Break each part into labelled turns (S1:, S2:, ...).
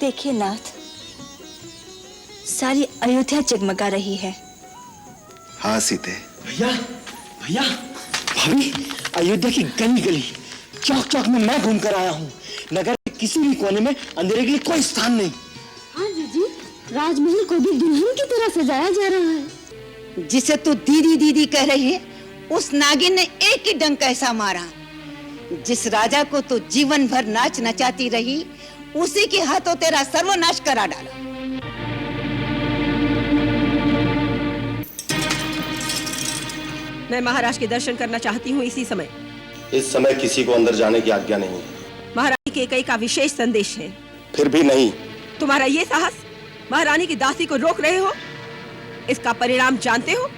S1: देखिए नाथ, सारी अयोध्या जगमगा रही है।
S2: हाँ सीते।
S3: भैया, भैया, भाभी, अयोध्या की गली गली, चौक चौक में मैं घूम कर आया हूँ। नगर के किसी भी कोने में अंधेरे के लिए कोई स्थान नहीं।
S4: हाँ जीजी, राजमहल को भी दुल्हन की तरह सजाया जा रहा है।
S5: जिसे तू दीदी दीदी कह रही है, उस नागिन ने एक ही डंक ऐसा मारा। जिस राजा को तू जीवन भर नाच नचाती रही, उसी के हाथों तेरा सर्वनाश करा डाला।
S6: मैं महाराज के दर्शन करना चाहती हूँ इसी समय।
S7: इस समय किसी को अंदर जाने की आज्ञा नहीं है।
S6: महारानी के कई का विशेष संदेश है।
S7: फिर भी नहीं।
S6: तुम्हारा ये साहस महारानी की दासी को रोक रहे हो, इसका परिणाम जानते हो?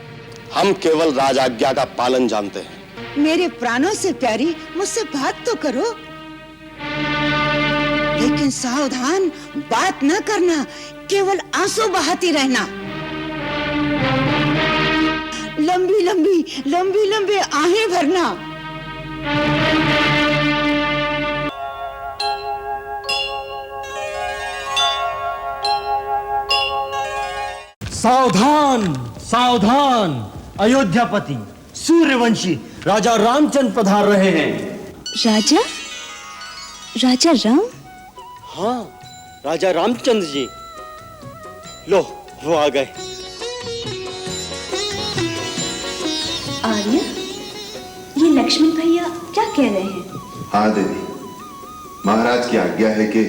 S7: हम केवल राज आज्ञा का पालन जानते हैं।
S5: मेरे प्राणों से प्यारी, मुझसे बात तो करो। लेकिन सावधान, बात न करना, केवल आंसू बहाती रहना। लंबी लंबी लंबी लंबी आहें भरना।
S3: सावधान, सावधान, अयोध्यापति सूर्यवंशी राजा रामचंद्र पधार रहे हैं।
S1: राजा? राजा राम?
S3: हाँ, राजा रामचंद्र जी। लो, वो आ गए।
S1: आर्य, ये लक्ष्मण भैया क्या कह रहे हैं?
S2: हाँ देवी, महाराज की आज्ञा है कि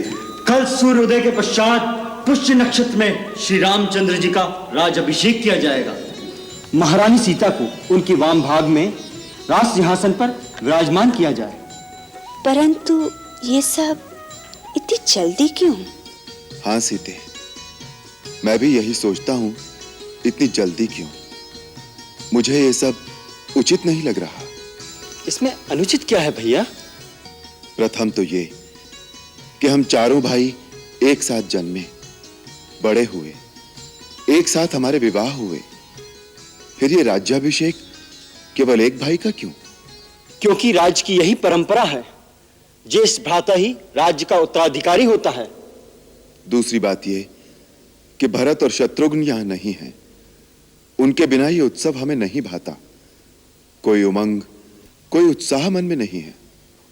S3: कल सूर्योदय के पश्चात पुष्य नक्षत्र में श्री रामचंद्र जी का राज अभिषेक किया जाएगा। महारानी सीता को उनकी वाम भाग में राज सिंहासन पर विराजमान किया जाए।
S1: परंतु ये सब इतनी जल्दी क्यों?
S2: हाँ सीते, मैं भी यही सोचता हूँ, इतनी जल्दी क्यों? मुझे ये सब उचित नहीं लग रहा।
S3: इसमें अनुचित क्या है भैया?
S2: प्रथम तो ये कि हम चारों भाई एक साथ जन्मे, बड़े हुए, एक साथ हमारे विवाह हुए, फिर ये राज्याभिषेक केवल एक भाई का क्यों?
S3: क्योंकि राज्य की यही परंपरा है, ज्येष्ठ भ्राता ही राज्य का उत्तराधिकारी होता है।
S2: दूसरी बात ये कि भरत और शत्रुघ्न यहां नहीं है, उनके बिना ये उत्सव हमें नहीं भाता। कोई उमंग, कोई उत्साह मन में नहीं है।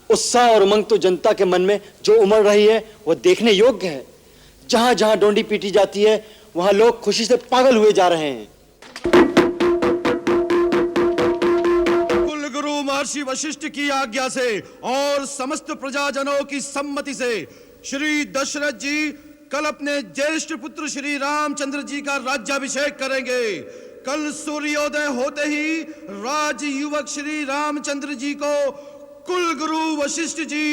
S3: उत्साह और उमंग तो जनता के मन में जो उमड़ रही है वह देखने योग्य है। जहां जहां डोंडी पीटी जाती है वहां लोग खुशी से पागल हुए जा रहे हैं।
S8: कुलगुरु महर्षि वशिष्ठ की आज्ञा से और समस्त प्रजाजनों की सम्मति से श्री दशरथ जी कल अपने ज्येष्ठ पुत्र श्री रामचंद्र जी का राज्याभिषेक करेंगे। कल सूर्योदय होते ही राज युवक श्री रामचंद्र जी को कुलगुरु वशिष्ठ जी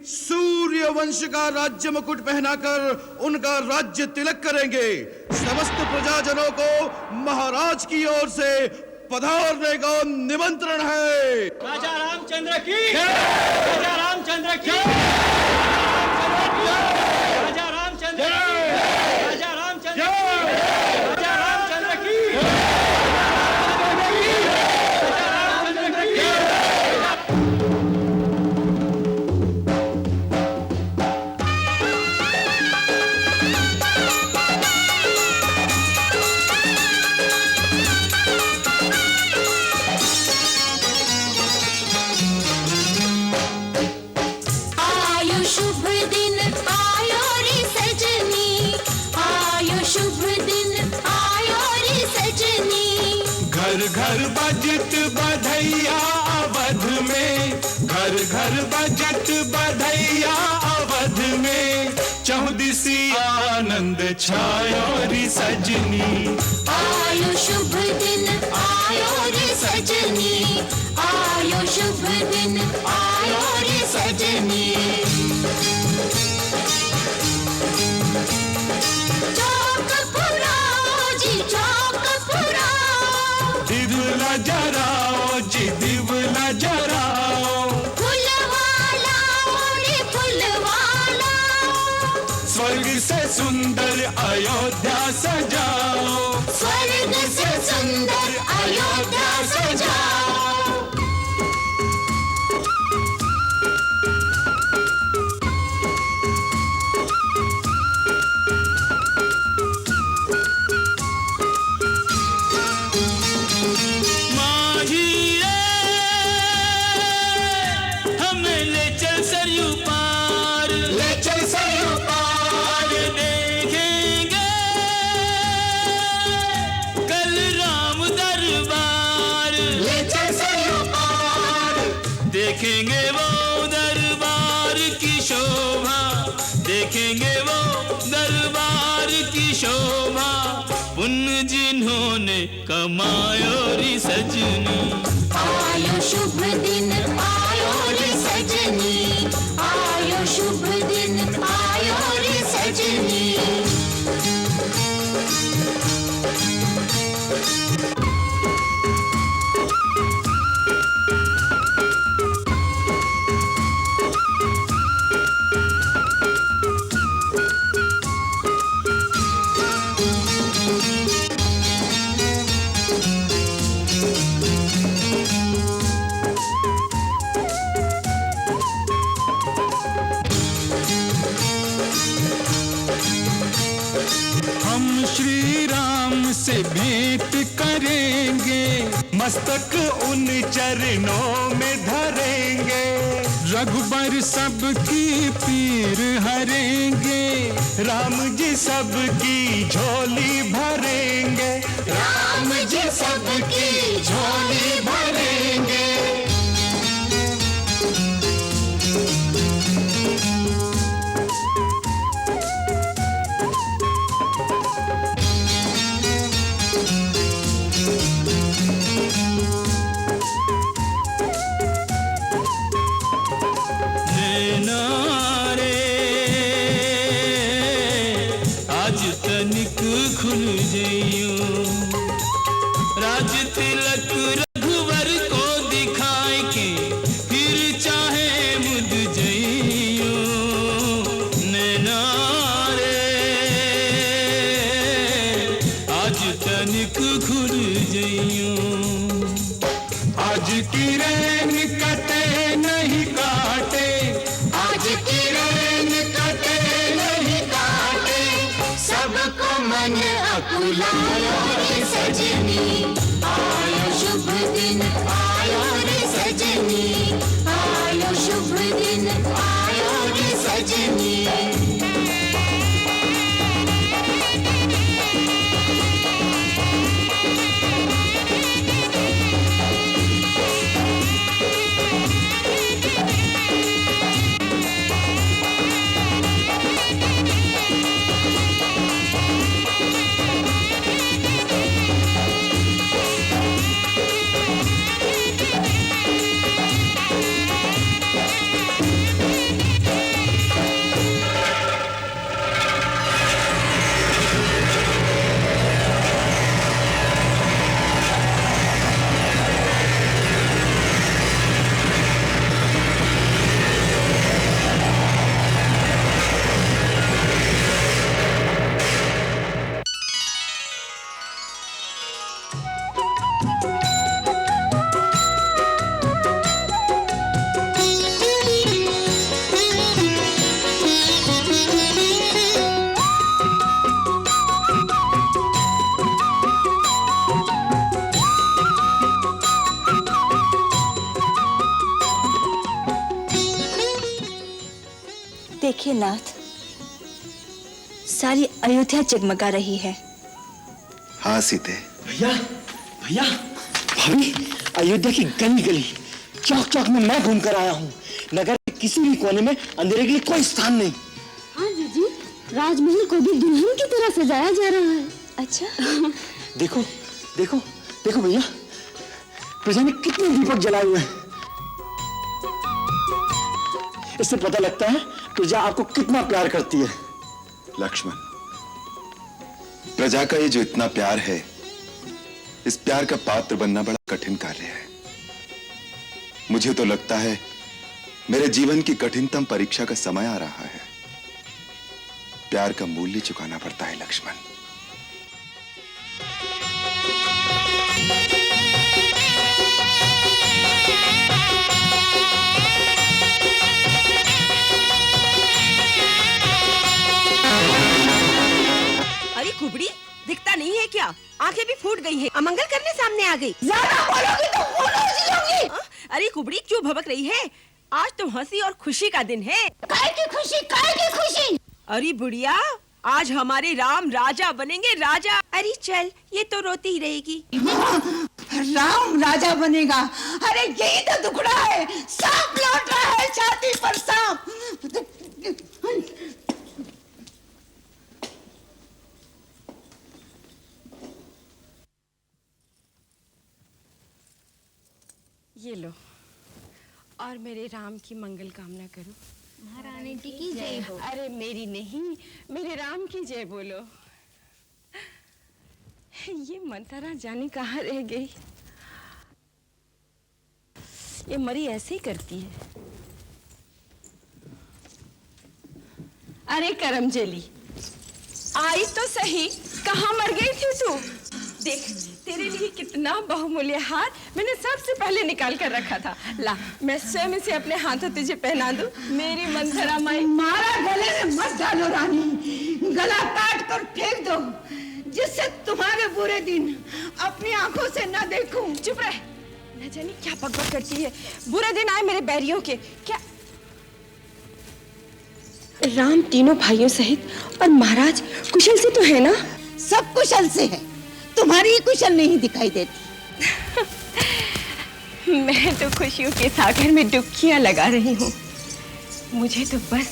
S8: सूर्य वंश का राज्य मुकुट पहनाकर उनका राज्य तिलक करेंगे। समस्त प्रजाजनों को महाराज की ओर से पधारने का निमंत्रण है।
S3: राजा रामचंद्र की जय! राजा रामचंद्र की जय! राजा रामचंद्र की जय! राजा रामचंद्र की जय! राजा रामचंद्र की
S9: घर बजत बधैया अवध में, घर घर बजत बधैया अवध में, चौदिसी आनंद छायो रे सजनी।
S10: आयो शुभ दिन आयो रे सजनी, आयो शुभ दिन आयो रे सजनी।
S9: दिवला जराओ जी, दिवला जराओ,
S10: फुलवाला रे फुलवाला,
S9: स्वर्ग से सुंदर अयोध्या सजाओ,
S10: स्वर्ग से सुंदर अयोध्या सजाओ।
S9: ये वो दरबार की शोभा, पुण्य जिन्होंने कमायो री सजनी।
S10: आयो शुभ दिन आयो रे सजनी, आयो शुभ दिन आयो रे सजनी।
S9: हम श्री राम से भेंट करेंगे, मस्तक उन चरणों में धरेंगे। रघुबर सबकी पीर हरेंगे, राम जी सबकी झोली भरेंगे।
S10: राम जी सबकी झोली भरेंगे।
S9: खुल जइयो, राज तिलक रघुवर को दिखाए के, फिर चाहे मुद जइयो। नैना रे आज तनिक खुल जइयो।
S10: आज की रैन कटे नहीं काटे, आज की रैन कटे नहीं काटे। सबको मन अकुलायो रे सजनी, आयो शुभ दिन आयो रे सजनी, आयो शुभ दिन आयो रे सजनी।
S1: देखिए नाथ, सारी अयोध्या जगमगा रही है।
S2: हाँ सीते।
S3: भैया भैया भाभी, अयोध्या की गली गली चौक चौक में मैं घूम कर आया हूँ। नगर के किसी भी कोने में अंधेरे के लिए कोई स्थान नहीं।
S4: हाँ जीजी, राजमहल को भी दुल्हन की तरह सजाया जा रहा है।
S1: अच्छा
S3: देखो देखो देखो भैया, प्रजा ने कितने दीपक जलाए हुए हैं। इससे पता लगता है प्रजा आपको कितना प्यार करती है।
S2: लक्ष्मण, प्रजा का ये जो इतना प्यार है, इस प्यार का पात्र बनना बड़ा कठिन कार्य है। मुझे तो लगता है मेरे जीवन की कठिनतम परीक्षा का समय आ रहा है। प्यार का मूल्य चुकाना पड़ता है लक्ष्मण।
S6: अरे कुबड़ी, दिखता नहीं है क्या? आंखें भी फूट गई हैं, अमंगल करने सामने आ गई।
S5: ज्यादा बोलोगी तो फूल उड़ जाओगी।
S6: अरे कुबड़ी क्यों भभक रही है? आज तो हंसी और खुशी का दिन है।
S5: काय की खुशी, काय की खुशी?
S6: अरे बुढ़िया, आज हमारे राम राजा बनेंगे, राजा। अरे चल, ये तो रोती ही रहेगी।
S5: राम राजा बनेगा? अरे यही तो दुखड़ा है। सांप लौट रहा है छाती पर सांप।
S11: ये लो, और मेरे राम की मंगल कामना करो।
S4: महारानी जी की जय हो।
S11: अरे मेरी नहीं, मेरे राम की जय बोलो। ये मंथरा जाने कहाँ रह गई। ये मरी ऐसे ही करती है। अरे करमजली, आई तो सही, कहाँ मर गई थी तू? देख, तेरे लिए कितना बहुमूल्य हार मैंने सबसे पहले निकाल कर रखा था। ला, मैं स्वयं इसे अपने हाथों तुझे पहना दूं। मेरी मंथरा माई।
S5: मारा गले में मत डालो रानी, गला काट कर फेंक दो, जिससे तुम्हारे बुरे दिन अपनी आंखों से न देखूं।
S11: चुप रह, न जाने क्या बकबक करती है। बुरे दिन आए मेरे बैरियों के। क्या राम तीनों भाइयों सहित और महाराज कुशल से तो है ना?
S5: सब कुशल से है, तुम्हारी ही कुशल नहीं दिखाई देती।
S11: मैं तो खुशियों के सागर में डुबकियां लगा रही हूँ। मुझे तो बस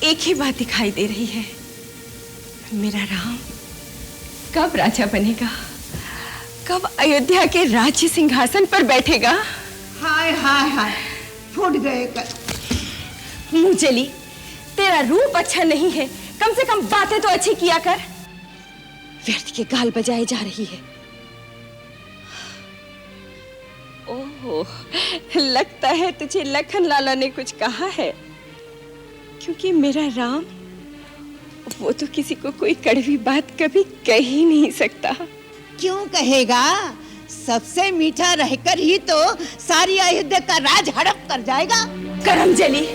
S11: एक ही बात दिखाई दे रही है, मेरा राम कब राजा बनेगा, कब अयोध्या के राज्य सिंहासन पर बैठेगा।
S5: हाय हाय हाय, फूट गए कर।
S11: मुंहजली, तेरा रूप अच्छा नहीं है, कम से कम बातें तो अच्छी किया कर। व्यर्थ के गाल बजाए जा रही है। ओह, लगता है तुझे लखन लाला ने कुछ कहा है, क्योंकि मेरा राम वो तो किसी को कोई कड़वी बात कभी कह ही नहीं सकता।
S5: क्यों कहेगा? सबसे मीठा रहकर ही तो सारी अयोध्या का राज हड़प कर जाएगा।
S11: करमजली,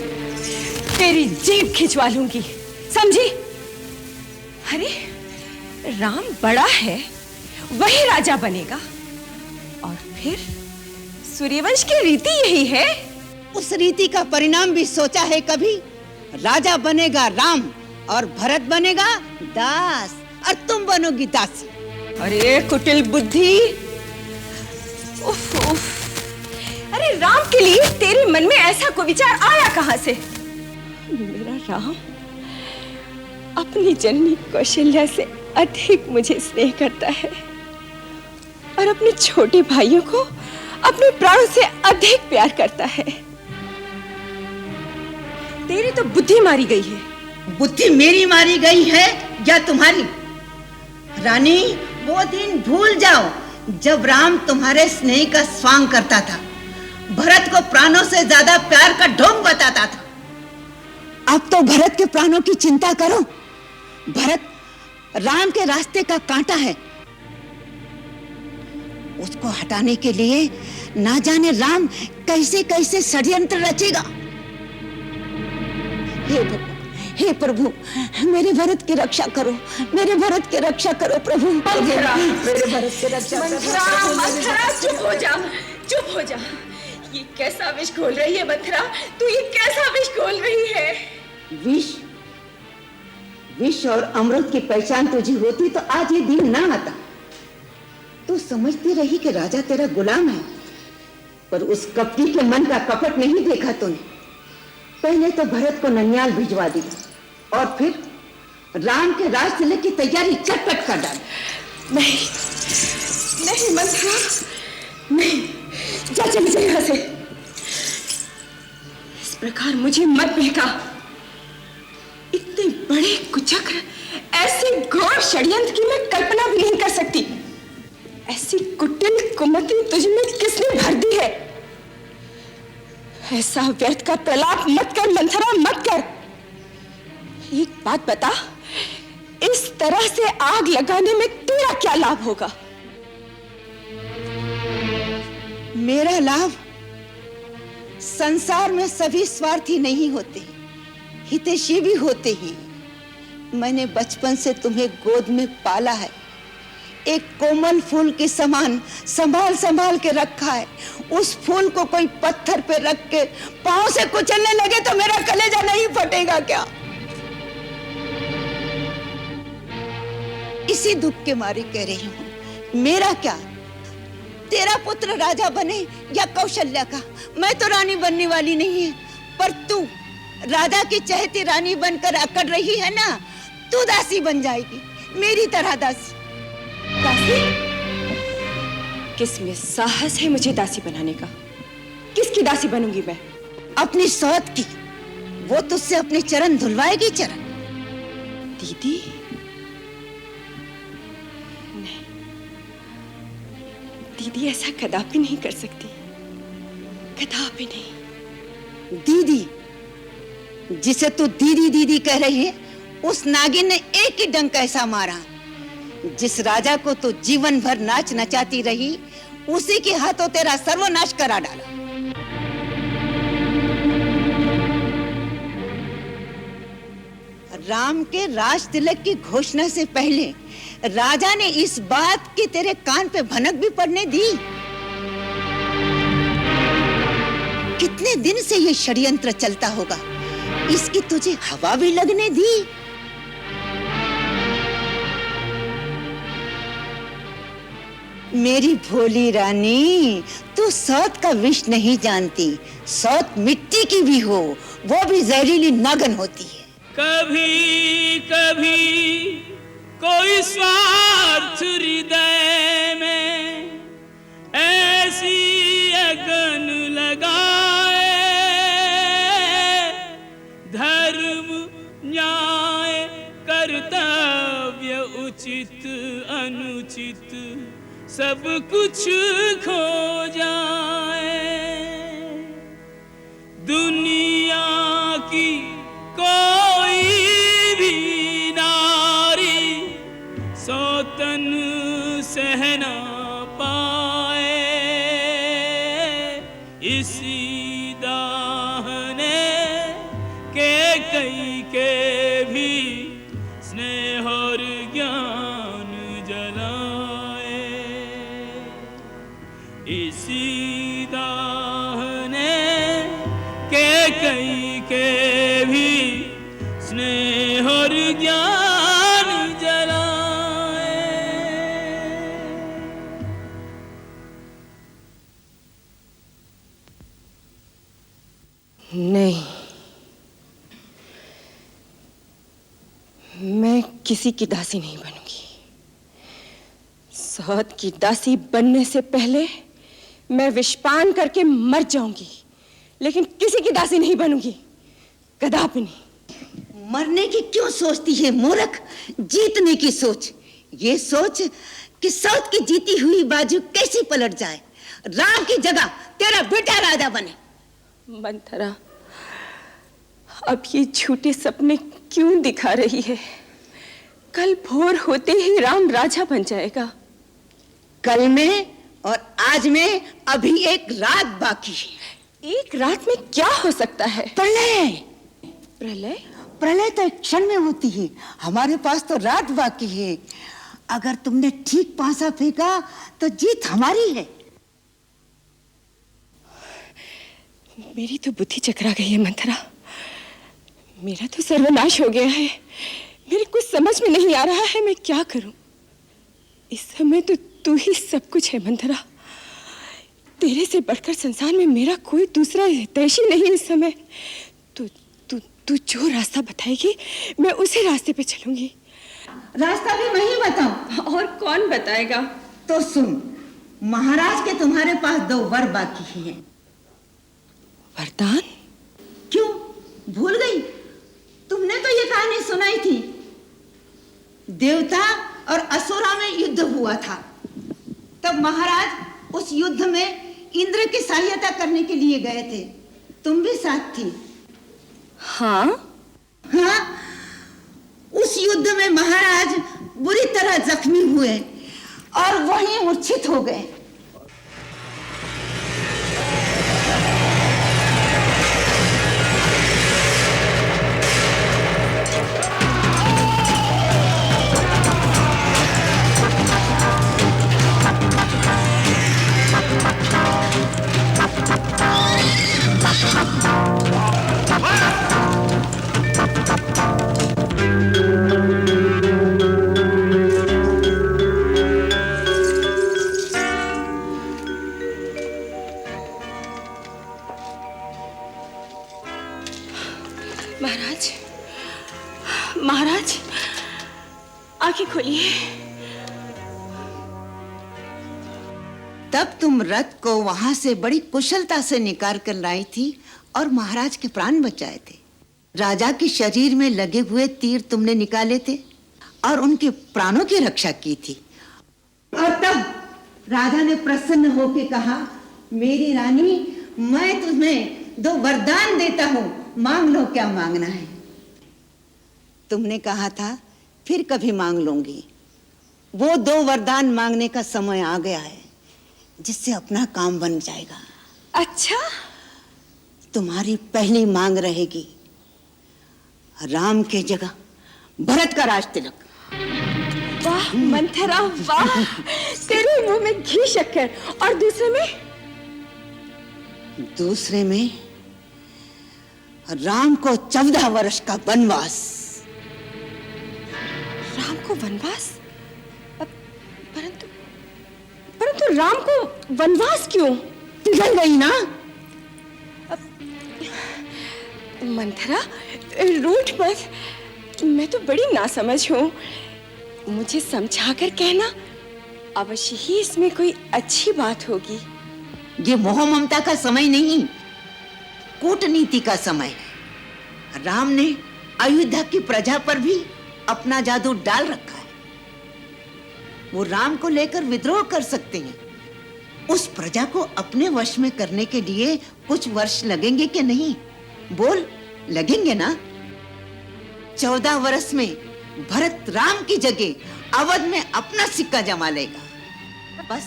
S11: तेरी जीभ खिंचवा लूंगी, समझी? अरे राम बड़ा है, वही राजा बनेगा, और फिर सूर्यवंश की रीति यही है।
S5: उस रीति का परिणाम भी सोचा है कभी? राजा बनेगा राम और भरत बनेगा दास, और तुम बनोगी दासी।
S11: अरे कुटिल बुद्धि, उफ उफ। अरे राम के लिए तेरे मन में ऐसा कोई विचार आया कहां से? मेरा राम अपनी जननी कौशल्या से अधिक मुझे स्नेह करता है, और अपने छोटे भाइयों को अपने प्राणों से अधिक प्यार करता है। तेरी तो बुद्धि मारी गई है।
S5: बुद्धि मेरी मारी गई है या तुम्हारी? रानी, वो दिन भूल जाओ जब राम तुम्हारे स्नेह का स्वांग करता था, भरत को प्राणों से ज्यादा प्यार का ढोंग बताता था। अब तो भरत के प्राणों की चिंता करो। भरत राम के रास्ते का कांटा है, उसको हटाने के लिए ना जाने राम कैसे कैसे षड्यंत्र रचेगा। हे प्रभु, मेरे भरत की रक्षा करो, मेरे भरत की रक्षा करो प्रभु। मेरे भरत की रक्षा करो।
S11: मंथरा, चुप हो जा, चुप हो जा। ये कैसा विष घोल रही है मंथरा? तू ये कैसा विष घोल रही है?
S5: विष और अमृत की पहचान तुझे होती तो आज ये दिन ना आता। तू समझती रही कि राजा तेरा गुलाम है, पर उस कपटी के मन का कपट नहीं देखा तूने। पहले तो भरत को ननियाल भिजवा दी, और फिर राम के राज तिलक की तैयारी चटपट कर डाली।
S11: नहीं मंथरा, नहीं, जा चली जा यहाँ से। इस प्रकार मुझे मत बहका। इतने बड़े कुचक्र, ऐसे घोर षड्यंत्र की मैं कल्पना भी नहीं कर सकती। ऐसी कुटिल कुमति तुझ में किसने भर दी है? ऐसा व्यर्थ का प्रलाप मत कर मंथरा, मत कर। एक बात बता, इस तरह से आग लगाने में तेरा क्या लाभ होगा?
S5: मेरा लाभ? संसार में सभी स्वार्थी नहीं होते, हितैषी भी होते हैं। मैंने बचपन से तुम्हें गोद में पाला है, एक कोमल फूल के समान संभाल संभाल के रखा है। उस फूल को कोई पत्थर पे रख के पांव से कुचलने लगे तो मेरा कलेजा नहीं फटेगा क्या? इसी दुख के मारे कह रही हूं। मेरा क्या? तेरा पुत्र राजा बने या कौशल्या का, मैं तो रानी बनने वाली नहीं है। पर तू राजा की चहेती रानी बनकर अकड़ रही है ना, तू दासी बन जाएगी, मेरी तरह दासी।
S11: दासी? किस में साहस है मुझे दासी बनाने का? किसकी दासी बनूंगी मैं?
S5: अपनी सौत की। वो तुझसे अपने चरण धुलवाएगी। चरण?
S11: दीदी नहीं, दीदी ऐसा कदापि नहीं कर सकती, कदापि नहीं।
S5: दीदी? जिसे तू दीदी दीदी कह रही है, उस नागिन ने एक ही डंक ऐसा मारा, जिस राजा को तू जीवन भर नाच नचाती रही, उसी के हाथों तेरा सर्वनाश करा डाला। राम के राज तिलक की घोषणा से पहले राजा ने इस बात की तेरे कान पे भनक भी पड़ने दी। कितने दिन से ये षड्यंत्र चलता होगा, इसकी तुझे हवा भी लगने दी। मेरी भोली रानी, तू सौत का विष नहीं जानती। सौत मिट्टी की भी हो, वो भी जहरीली नागन होती है।
S9: कभी कभी कोई स्वार्थ हृदय में ऐसी अगन लगाए, धर्म न्याय कर्तव्य उचित अनुचित सब कुछ खो जाए। दुनिया की कोई भी नारी सौतन सह ना पाए, इसी दाहने के कई के भी स्नेह और ज्ञान जलाए, इसी दाहने के कई के भी स्नेह और ज्ञान जलाए।
S11: नहीं, मैं किसी की दासी नहीं बनूंगी। सौत की दासी बनने से पहले मैं विषपान करके मर जाऊंगी, लेकिन किसी की दासी नहीं बनूंगी, कदापि नहीं।
S5: मरने की क्यों सोचती है मूर्ख? जीतने की सोच। ये सोच कि सौत की जीती हुई बाजू कैसी पलट जाए, राम की जगह तेरा बेटा राजा बने।
S11: मंथरा, अब ये झूठे सपने क्यों दिखा रही है? कल भोर होते ही राम राजा बन जाएगा।
S5: कल में और आज में अभी एक रात बाकी है।
S11: एक रात में क्या हो सकता है?
S5: प्रलय।
S11: प्रलय?
S5: प्रलय तो एक क्षण में होती है, हमारे पास तो रात बाकी है। अगर तुमने ठीक पासा फेंका तो जीत हमारी है।
S11: मेरी तो बुद्धि चकरा गई है मंथरा, मेरा तो सर्वनाश हो गया है। मेरे कुछ समझ में नहीं आ रहा है, मैं क्या करूं? इस समय तो तू ही सब कुछ है मंथरा। तेरे से बढ़कर संसार में मेरा कोई दूसरा हितैषी नहीं इस समय। तू जो रास्ता बताएगी मैं उसी रास्ते पे चलूंगी।
S5: रास्ता भी मैं ही बताऊं?
S11: और कौन बताएगा?
S5: तो सुन, महाराज के तुम्हारे पास 2 वर बाकी हैं।
S11: वरदान?
S5: क्यों भूल गई? तुमने तो ये कहानी सुनाई थी। देवता और असुरा में युद्ध हुआ था, तब महाराज उस युद्ध में इंद्र की सहायता करने के लिए गए थे। तुम भी साथ थी।
S11: हाँ?
S5: हाँ, उस युद्ध में महाराज बुरी तरह जख्मी हुए और वहीं मूर्छित हो गए।
S11: महाराज, महाराज, आंखें खोलिए।
S5: तब तुम रथ को वहां से बड़ी कुशलता से निकाल कर लाई थी और महाराज के प्राण बचाए थे। राजा के शरीर में लगे हुए तीर तुमने निकाले थे और उनके प्राणों की रक्षा की थी। और तब राजा ने प्रसन्न होकर कहा, मेरी रानी, मैं तुम्हें 2 वरदान देता हूं, मांग लो क्या मांगना है। तुमने कहा था फिर कभी मांग लूंगी। वो 2 वरदान मांगने का समय आ गया है, जिससे अपना काम बन जाएगा।
S11: अच्छा,
S5: तुम्हारी पहली मांग रहेगी राम के जगह भरत का राज तिलक।
S11: वाह मंथरा, वाह, तेरे मुंह में घी शक्कर। और
S5: दूसरे में राम को 14 वर्ष का वनवास।
S11: राम को वनवास? परंतु राम को वनवास क्यों?
S5: पिघल गई ना।
S11: मंथरा, रूठ मत, मैं तो बड़ी नासमझ हूँ। मुझे समझाकर कहना, अवश्य ही इसमें कोई अच्छी बात होगी।
S5: ये मोह ममता का समय नहीं, कूटनीति का समय है। राम ने अयोध्या की प्रजा पर भी अपना जादू डाल रखा है। वो राम को लेकर विद्रोह कर सकते हैं। उस प्रजा को अपने वश में करने के लिए कुछ वर्ष लगेंगे कि नहीं? बोल, लगेंगे ना? 14 वर्ष में भरत राम की जगह अवध में अपना सिक्का जमा लेगा। बस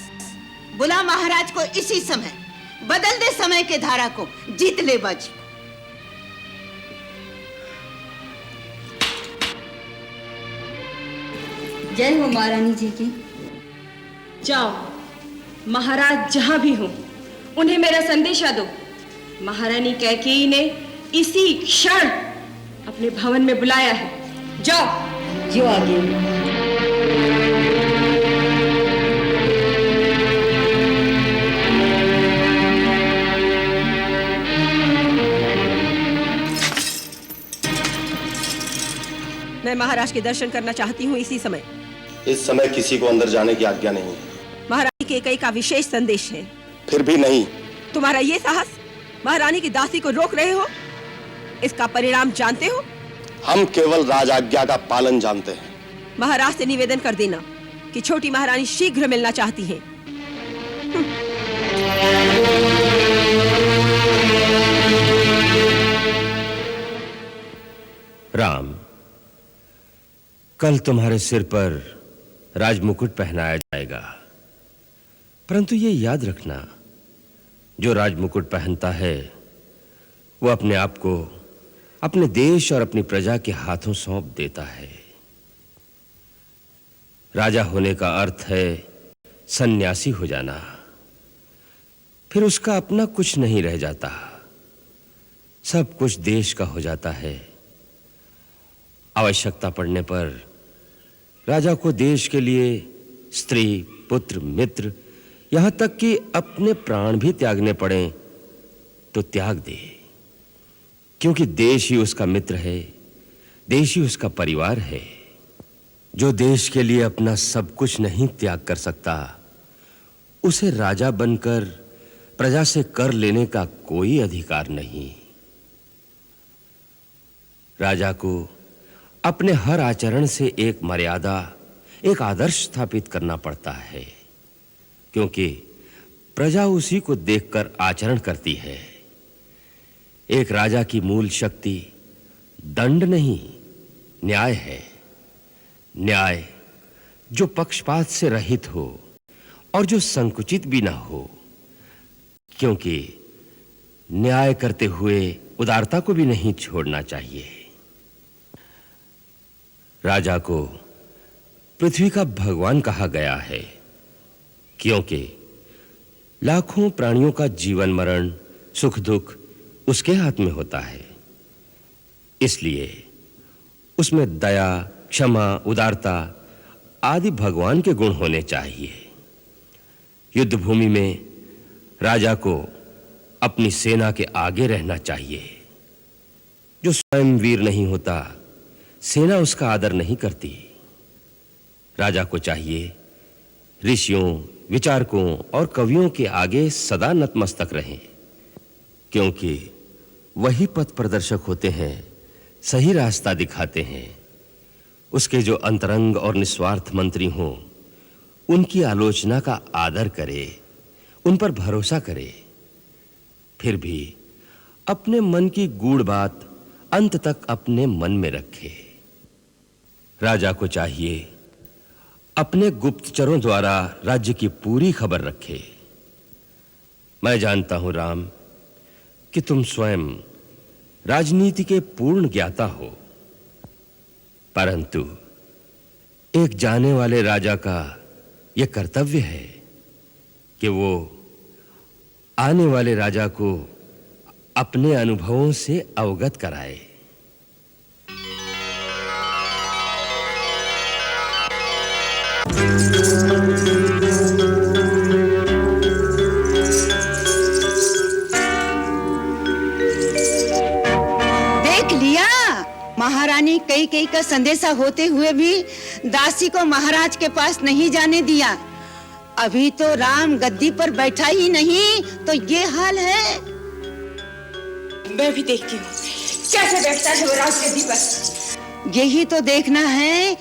S5: बुला महाराज को इसी समय, बदल दे समय के धारा को, जीत ले बाजी।
S4: जय हो महारानी जी की।
S11: जाओ, महाराज जहां भी हो उन्हें मेरा संदेशा दो। महारानी कैकेयी ने इसी क्षण अपने भवन में बुलाया है। जाओ।
S4: जो आगे।
S6: मैं महाराज के दर्शन करना चाहती हूँ इसी समय।
S7: इस समय किसी को अंदर जाने की आज्ञा नहीं है।
S6: महारानी कैकेयी का विशेष संदेश है।
S7: फिर भी नहीं।
S6: तुम्हारा ये साहस महारानी की दासी को रोक रहे हो, इसका परिणाम जानते हो?
S7: हम केवल राज आज्ञा का पालन जानते हैं।
S6: महाराज से निवेदन कर देना कि छोटी महारानी शीघ्र मिलना चाहती हैं।
S12: राम, कल तुम्हारे सिर पर राजमुकुट पहनाया जाएगा, परंतु ये याद रखना, जो राजमुकुट पहनता है वो अपने आप को अपने देश और अपनी प्रजा के हाथों सौंप देता है। राजा होने का अर्थ है सन्यासी हो जाना। फिर उसका अपना कुछ नहीं रह जाता, सब कुछ देश का हो जाता है। आवश्यकता पड़ने पर राजा को देश के लिए स्त्री, पुत्र, मित्र, यहां तक कि अपने प्राण भी त्यागने पड़े तो त्याग दे, क्योंकि देश ही उसका मित्र है, देश ही उसका परिवार है। जो देश के लिए अपना सब कुछ नहीं त्याग कर सकता, उसे राजा बनकर प्रजा से कर लेने का कोई अधिकार नहीं। राजा को अपने हर आचरण से एक मर्यादा, एक आदर्श स्थापित करना पड़ता है, क्योंकि प्रजा उसी को देखकर आचरण करती है। एक राजा की मूल शक्ति दंड नहीं, न्याय है। न्याय जो पक्षपात से रहित हो और जो संकुचित भी ना हो, क्योंकि न्याय करते हुए उदारता को भी नहीं छोड़ना चाहिए। राजा को पृथ्वी का भगवान कहा गया है, क्योंकि लाखों प्राणियों का जीवन मरण, सुख दुख उसके हाथ में होता है। इसलिए उसमें दया, क्षमा, उदारता आदि भगवान के गुण होने चाहिए। युद्ध भूमि में राजा को अपनी सेना के आगे रहना चाहिए। जो स्वयं वीर नहीं होता, सेना उसका आदर नहीं करती। राजा को चाहिए ऋषियों, विचारकों और कवियों के आगे सदा नतमस्तक रहें, क्योंकि वही पथ प्रदर्शक होते हैं, सही रास्ता दिखाते हैं। उसके जो अंतरंग और निस्वार्थ मंत्री हों, उनकी आलोचना का आदर करे, उन पर भरोसा करे, फिर भी अपने मन की गूढ़ बात अंत तक अपने मन में रखे। राजा को चाहिए अपने गुप्तचरों द्वारा राज्य की पूरी खबर रखे। मैं जानता हूं राम कि तुम स्वयं राजनीति के पूर्ण ज्ञाता हो, परंतु एक जाने वाले राजा का यह कर्तव्य है कि वो आने वाले राजा को अपने अनुभवों से अवगत कराए।
S5: देख लिया, महारानी कई का संदेशा होते हुए भी दासी को महाराज के पास नहीं जाने दिया। अभी तो राम गद्दी पर बैठा ही नहीं तो ये हाल है।
S11: मैं भी देखती हूँ कैसे बैठता है वो राजगद्दी पर।
S5: यही तो देखना है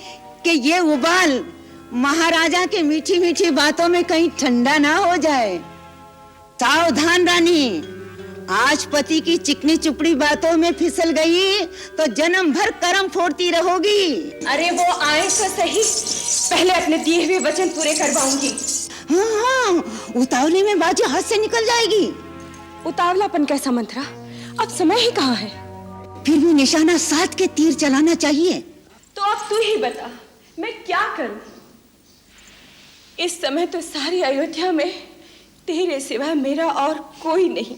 S5: कि ये उबाल महाराजा के मीठी मीठी बातों में कहीं ठंडा ना हो जाए। सावधान रानी, आज पति की चिकनी चुपड़ी बातों में फिसल गई तो जन्म भर कर्म फोड़ती रहोगी।
S11: अरे वो आए तो सही, पहले अपने दिए हुए वचन पूरे करवाऊंगी।
S5: हाँ, उतावले में बाजी हाथ से निकल जाएगी।
S11: उतावलापन कैसा मंत्रा, अब समय ही कहाँ है।
S5: फिर भी निशाना साध के तीर चलाना चाहिए।
S11: तो अब तू ही बता, मैं क्या करूं? इस समय तो सारी अयोध्या में तेरे सिवा मेरा और कोई नहीं।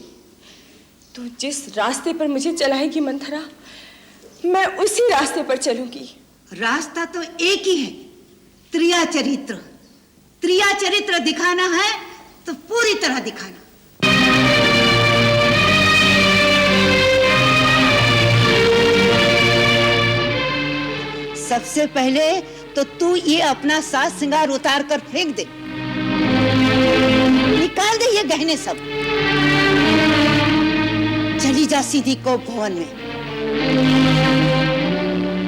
S11: तू जिस रास्ते पर मुझे चलाएगी मंथरा, मैं उसी रास्ते पर चलूंगी।
S5: रास्ता तो एक ही है, त्रिया चरित्र। त्रिया चरित्र दिखाना है तो पूरी तरह दिखाना। सबसे पहले तो तू ये अपना साज श्रृंगार उतार कर फेंक दे, निकाल दे ये गहने सब। चली जा सीधी को भवन में।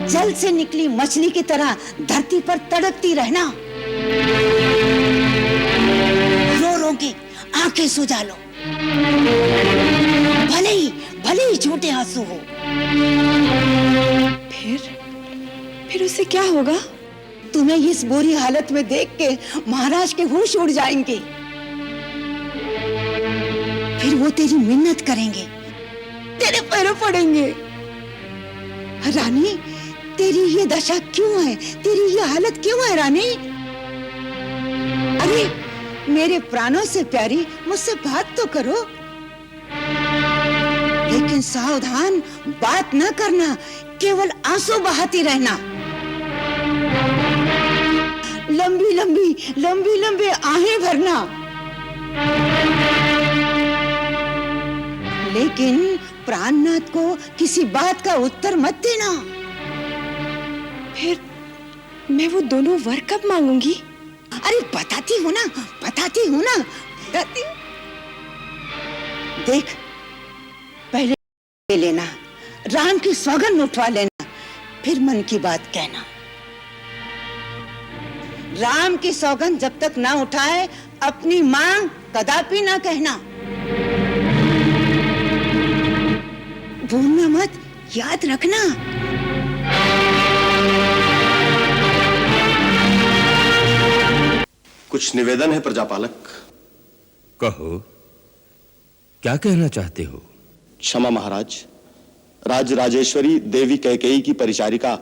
S5: जल से निकली मछली की तरह धरती पर तड़पती रहना। रो रो के आंखें सुझा लो, भले ही झूठे आंसू हो।
S11: फिर उससे क्या होगा?
S5: तुम्हें इस बुरी हालत में देख के महाराज के होश उड़ जाएंगे। फिर वो तेरी मिन्नत करेंगे, तेरे पैरों पड़ेंगे। रानी, तेरी ये दशा क्यों है? तेरी ये हालत क्यों है रानी? अरे मेरे प्राणों से प्यारी, मुझसे बात तो करो। लेकिन सावधान, बात न करना, केवल आंसू बहाती रहना। लंबी लंबी आहें भरना। लेकिन प्राणनाथ को किसी बात का उत्तर मत देना।
S11: फिर मैं वो दोनों वर कब मांगूंगी?
S5: अरे बताती हूँ ना। देख, पहले ले लेना, राम की सौगंध उठवा लेना, फिर मन की बात कहना। राम की सौगंध जब तक ना उठाए अपनी मांग कदापि ना कहना। भूलना मत, याद रखना।
S7: कुछ निवेदन है प्रजापालक।
S12: कहो, क्या कहना चाहते हो?
S7: क्षमा महाराज, राजेश्वरी देवी कैकेयी की परिचारिका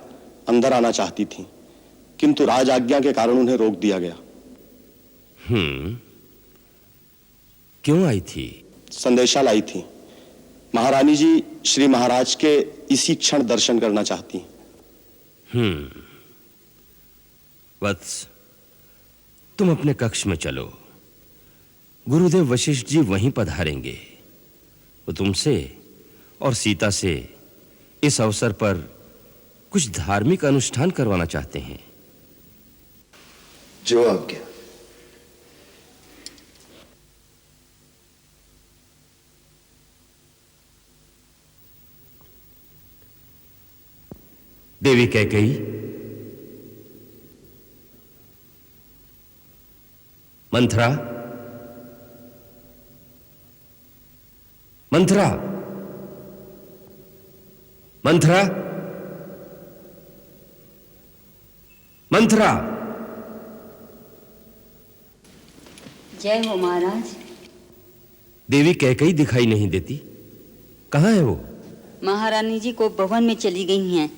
S7: अंदर आना चाहती थी, किंतु राज आज्ञा के कारण उन्हें रोक दिया गया।
S12: क्यों आई थी?
S7: संदेशा लाई थी। महारानी जी श्री महाराज के इसी क्षण दर्शन करना चाहती हैं।
S12: वत्स, तुम अपने कक्ष में चलो। गुरुदेव वशिष्ठ जी वहीं पधारेंगे। वो तुमसे और सीता से इस अवसर पर कुछ धार्मिक अनुष्ठान करवाना चाहते हैं।
S2: जो आज्ञा।
S12: देवी कैकेयी, मंथरा, मंथरा, मंथरा, मंथरा।
S13: जय हो महाराज।
S12: देवी कैकेयी दिखाई नहीं देती, कहाँ है वो?
S13: महारानी जी को भवन में चली गई हैं।